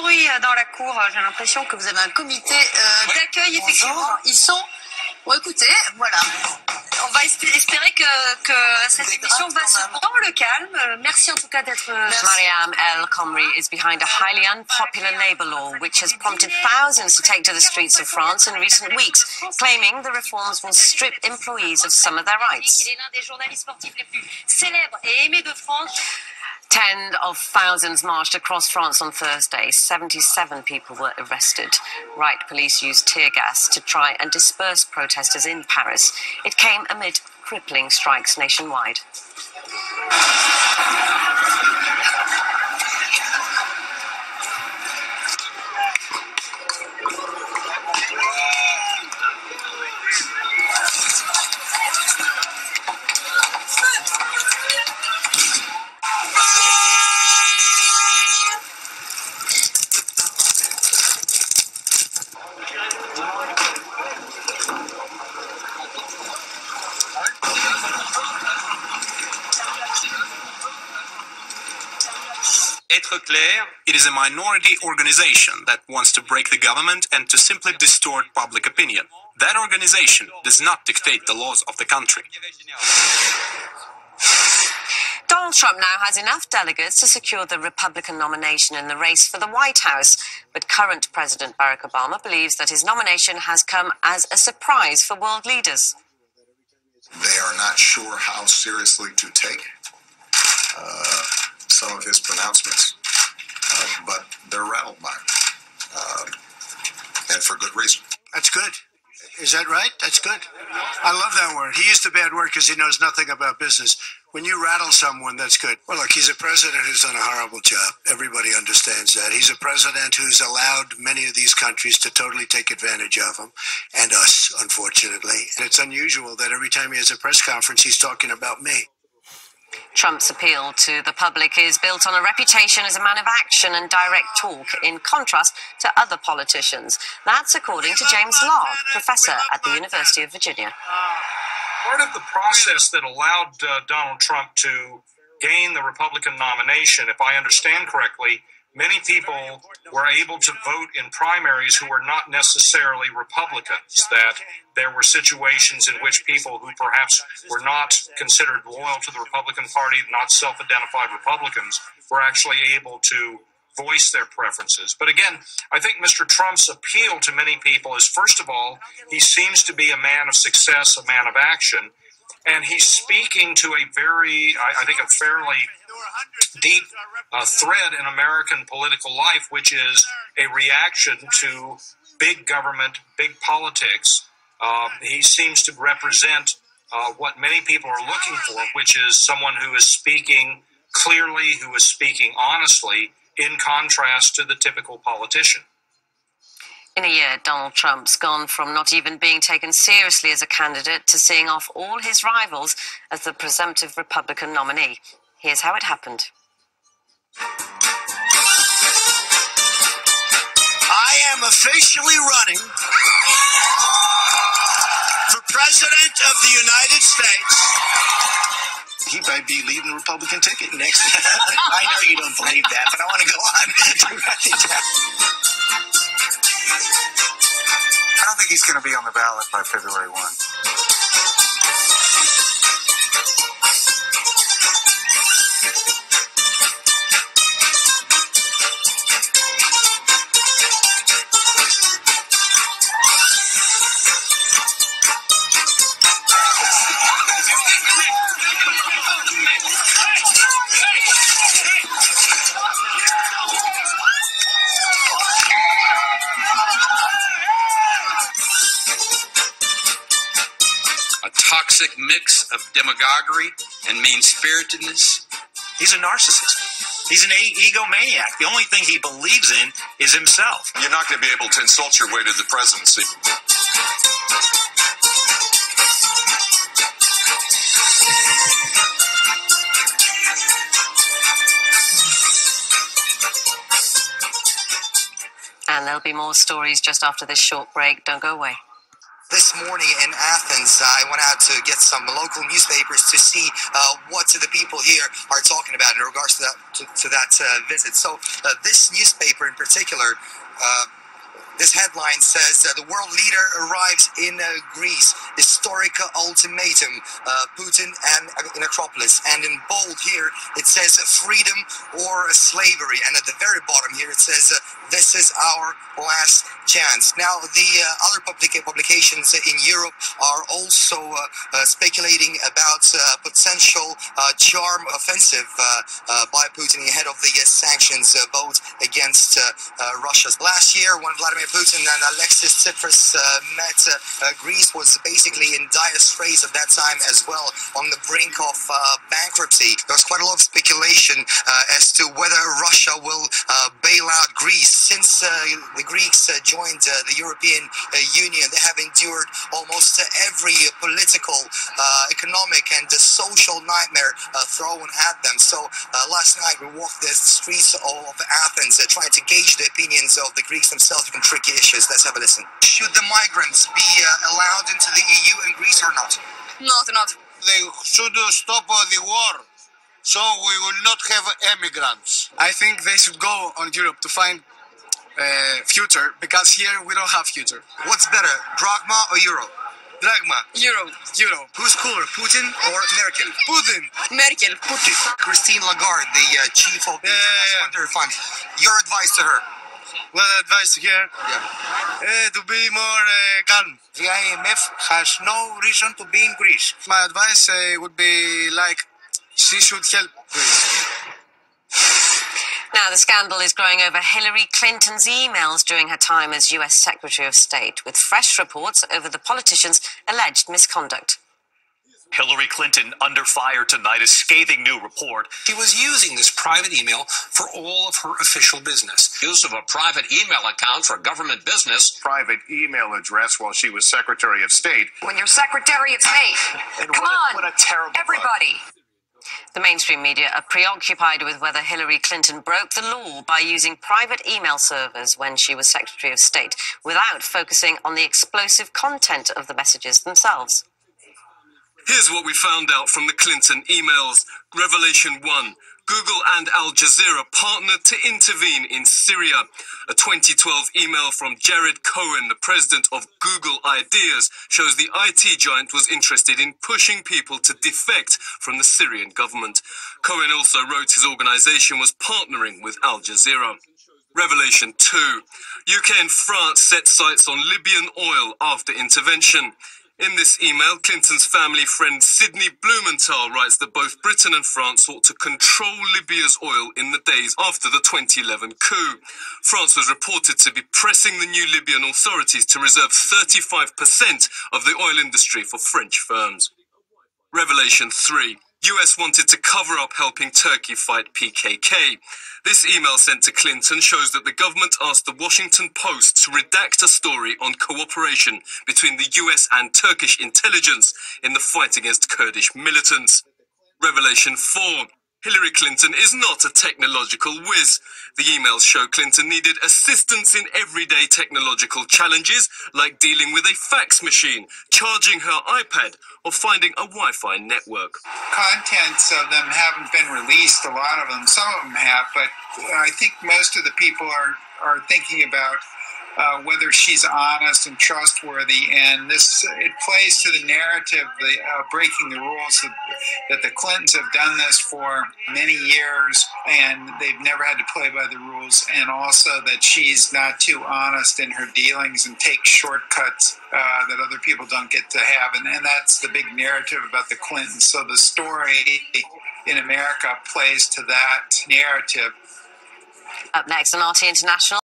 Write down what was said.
bruit dans la cour. J'ai l'impression que vous avez un comité d'accueil, effectivement. Ils sont... Bon, écoutez, voilà. On va espérer que cette émission va se dans le calme. Merci en tout cas d'être... Mariam El Khomri is behind a highly unpopular labour law which has prompted thousands to take to the streets of France in recent weeks, claiming the reforms will strip employees of some of their rights. Il est l'un des journalistes sportifs les plus célèbres et aimés de France. Tens of thousands marched across France on Thursday. 77 people were arrested. Riot police used tear gas to try and disperse protesters in Paris. It came amid crippling strikes nationwide. Être clair, it is a minority organization that wants to break the government and to simply distort public opinion. That organization does not dictate the laws of the country. Donald Trump now has enough delegates to secure the Republican nomination in the race for the White House. But current President Barack Obama believes that his nomination has come as a surprise for world leaders. They are not sure how seriously to take some of his pronouncements, but they're rattled by it, and for good reason. That's good. Is that right? That's good. I love that word. He used a bad word because he knows nothing about business. When you rattle someone, that's good. Well, look, he's a president who's done a horrible job. Everybody understands that. He's a president who's allowed many of these countries to totally take advantage of him, and us, unfortunately. And it's unusual that every time he has a press conference, he's talking about me. Trump's appeal to the public is built on a reputation as a man of action and direct talk, in contrast to other politicians. That's according to James Law, professor at the University of Virginia. Part of the process that allowed Donald Trump to gain the Republican nomination, if I understand correctly, many people were able to vote in primaries who were not necessarily Republicans, that there were situations in which people who perhaps were not considered loyal to the Republican Party, not self-identified Republicans, were actually able to voice their preferences. But again, I think Mr. Trump's appeal to many people is, first of all, he seems to be a man of success, a man of action, and he's speaking to a very, I think, a fairly deep thread in American political life, which is a reaction to big government, big politics. He seems to represent what many people are looking for, which is someone who is speaking clearly, who is speaking honestly, in contrast to the typical politician. In a year, Donald Trump's gone from not even being taken seriously as a candidate to seeing off all his rivals as the presumptive Republican nominee. Here's how it happened. I am officially running for President of the United States. He might be leading the Republican ticket next. I know you don't believe that, but I want to go on. I don't think he's going to be on the ballot by February 1. Toxic mix of demagoguery and mean-spiritedness. He's a narcissist. He's an egomaniac. The only thing he believes in is himself. You're not going to be able to insult your way to the presidency. And there'll be more stories just after this short break. Don't go away. This morning in Athens, I went out to get some local newspapers to see what the people here are talking about in regards to that visit. So this newspaper in particular, this headline says the world leader arrives in Greece. Historic ultimatum. Putin and in Acropolis. And in bold here, it says freedom or slavery. And at the very bottom here, it says this is our last chance. Now, the other publications in Europe are also speculating about potential charm offensive by Putin ahead of the sanctions vote against Russia. Last year, when Vladimir Putin and Alexis Tsipras met, Greece was basically in dire straits at that time as well, on the brink of bankruptcy. There was quite a lot of speculation as to whether Russia will bail out Greece. Since the Greeks joined the European Union, they have endured almost every political, economic and social nightmare thrown at them. So last night we walked the streets of Athens trying to gauge the opinions of the Greeks themselves on tricky issues. Let's have a listen. Should the migrants be allowed into the EU and Greece or not? Not. They should stop the war, so we will not have immigrants. I think they should go on Europe to find future, because here we don't have future. What's better, drachma or euro? Drachma. Euro. Who's cooler, Putin or Merkel? Putin. Merkel. Putin. Christine Lagarde, the chief of the International Monetary Fund. Your advice to her? What advice to her? To be more calm. The IMF has no reason to be in Greece. My advice would be like, she should help Greece. Now, the scandal is growing over Hillary Clinton's emails during her time as US Secretary of State, with fresh reports over the politician's alleged misconduct. Hillary Clinton under fire tonight, a scathing new report. She was using this private email for all of her official business. Use of a private email account for government business. Private email address while she was Secretary of State. When you're Secretary of State, What a terrible everybody. The mainstream media are preoccupied with whether Hillary Clinton broke the law by using private email servers when she was Secretary of State, without focusing on the explosive content of the messages themselves. Here's what we found out from the Clinton emails. Revelation 1. Google and Al Jazeera partnered to intervene in Syria. A 2012 email from Jared Cohen, the president of Google Ideas, shows the IT giant was interested in pushing people to defect from the Syrian government. Cohen also wrote his organization was partnering with Al Jazeera. Revelation 2. UK and France set sights on Libyan oil after intervention. In this email, Clinton's family friend Sidney Blumenthal writes that both Britain and France sought to control Libya's oil in the days after the 2011 coup. France was reported to be pressing the new Libyan authorities to reserve 35% of the oil industry for French firms. Revelation 3. US wanted to cover up helping Turkey fight PKK. This email sent to Clinton shows that the government asked the Washington Post to redact a story on cooperation between the US and Turkish intelligence in the fight against Kurdish militants. Revelation 4. Hillary Clinton is not a technological whiz. The emails show Clinton needed assistance in everyday technological challenges, like dealing with a fax machine, charging her iPad, or finding a Wi-Fi network. Contents of them haven't been released, a lot of them. Some of them have, but I think most of the people are thinking about whether she's honest and trustworthy, and it plays to the narrative, breaking the rules, that the Clintons have done this for many years and they've never had to play by the rules, and also that she's not too honest in her dealings and takes shortcuts that other people don't get to have, and that's the big narrative about the Clintons. So the story in America plays to that narrative. Up next on RT International.